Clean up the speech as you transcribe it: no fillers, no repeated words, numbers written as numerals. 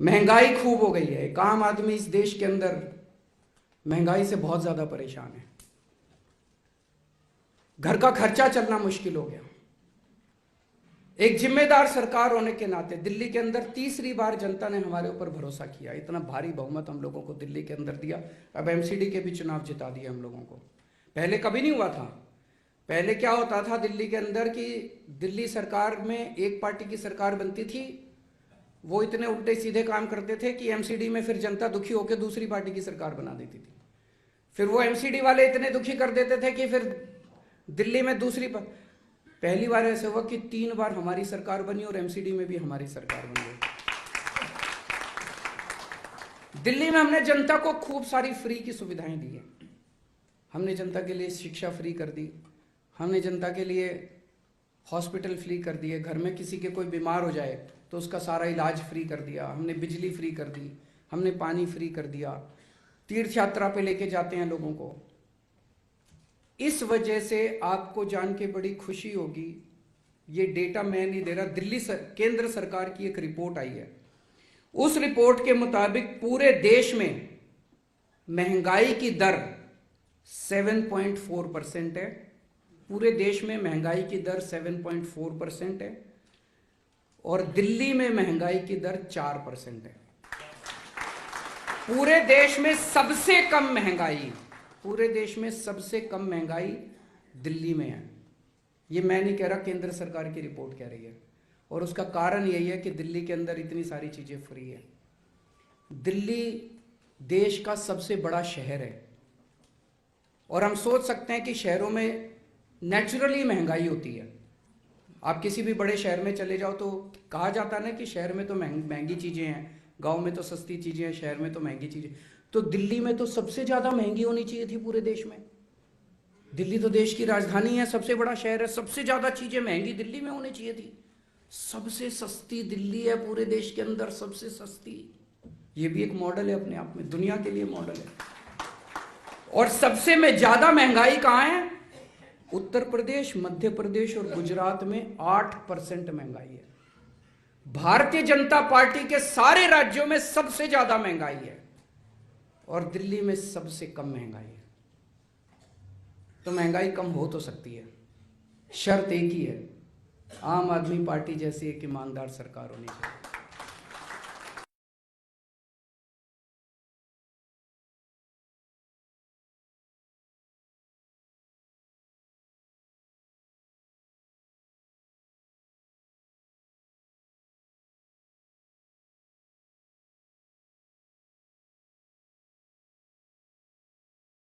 महंगाई खूब हो गई है। एक आम आदमी इस देश के अंदर महंगाई से बहुत ज्यादा परेशान है। घर का खर्चा चलना मुश्किल हो गया। एक जिम्मेदार सरकार होने के नाते दिल्ली के अंदर तीसरी बार जनता ने हमारे ऊपर भरोसा किया। इतना भारी बहुमत हम लोगों को दिल्ली के अंदर दिया। अब एमसीडी के भी चुनाव जिता दिए हम लोगों को। पहले कभी नहीं हुआ था। पहले क्या होता था दिल्ली के अंदर कि दिल्ली सरकार में एक पार्टी की सरकार बनती थी, वो इतने उल्टे सीधे काम करते थे कि एमसीडी में फिर जनता दुखी होकर दूसरी पार्टी की सरकार बना देती थी। फिर वो एमसीडी वाले इतने दुखी कर देते थे कि फिर दिल्ली में पहली बार ऐसे हुआ कि 3 बार हमारी सरकार बनी और एमसीडी में भी हमारी सरकार बन गई। दिल्ली में हमने जनता को खूब सारी फ्री की सुविधाएं दी है। हमने जनता के लिए शिक्षा फ्री कर दी, हमने जनता के लिए हॉस्पिटल फ्री कर दिए, घर में किसी के कोई बीमार हो जाए तो उसका सारा इलाज फ्री कर दिया, हमने बिजली फ्री कर दी, हमने पानी फ्री कर दिया, तीर्थ यात्रा पे लेके जाते हैं लोगों को। इस वजह से आपको जान के बड़ी खुशी होगी, ये डेटा मैं नहीं दे रहा, केंद्र सरकार की एक रिपोर्ट आई है। उस रिपोर्ट के मुताबिक पूरे देश में महंगाई की दर 7.4% है। पूरे देश में महंगाई की दर 7.4% है और दिल्ली में महंगाई की दर 4% है। पूरे देश में सबसे कम महंगाई दिल्ली में है। ये मैं नहीं कह रहा, केंद्र सरकार की रिपोर्ट कह रही है। और उसका कारण यही है कि दिल्ली के अंदर इतनी सारी चीजें फ्री है। दिल्ली देश का सबसे बड़ा शहर है और हम सोच सकते हैं कि शहरों में नेचुरली महंगाई होती है। आप किसी भी बड़े शहर में चले जाओ तो कहा जाता है ना कि शहर में तो महंगी चीजें हैं, गांव में तो सस्ती चीजें हैं, शहर में तो महंगी चीजें। तो दिल्ली में तो सबसे ज्यादा महंगी होनी चाहिए थी पूरे देश में। दिल्ली तो देश की राजधानी है, सबसे बड़ा शहर है, सबसे ज्यादा चीजें महंगी दिल्ली में होनी चाहिए थी। सबसे सस्ती दिल्ली है पूरे देश के अंदर, सबसे सस्ती। ये भी एक मॉडल है अपने आप में, दुनिया के लिए मॉडल है। और सबसे में ज्यादा महंगाई कहां है? उत्तर प्रदेश, मध्य प्रदेश और गुजरात में 8% महंगाई है। भारतीय जनता पार्टी के सारे राज्यों में सबसे ज्यादा महंगाई है और दिल्ली में सबसे कम महंगाई है। तो महंगाई कम हो तो सकती है, शर्त एक ही है, आम आदमी पार्टी जैसी एक ईमानदार सरकार होनी चाहिए।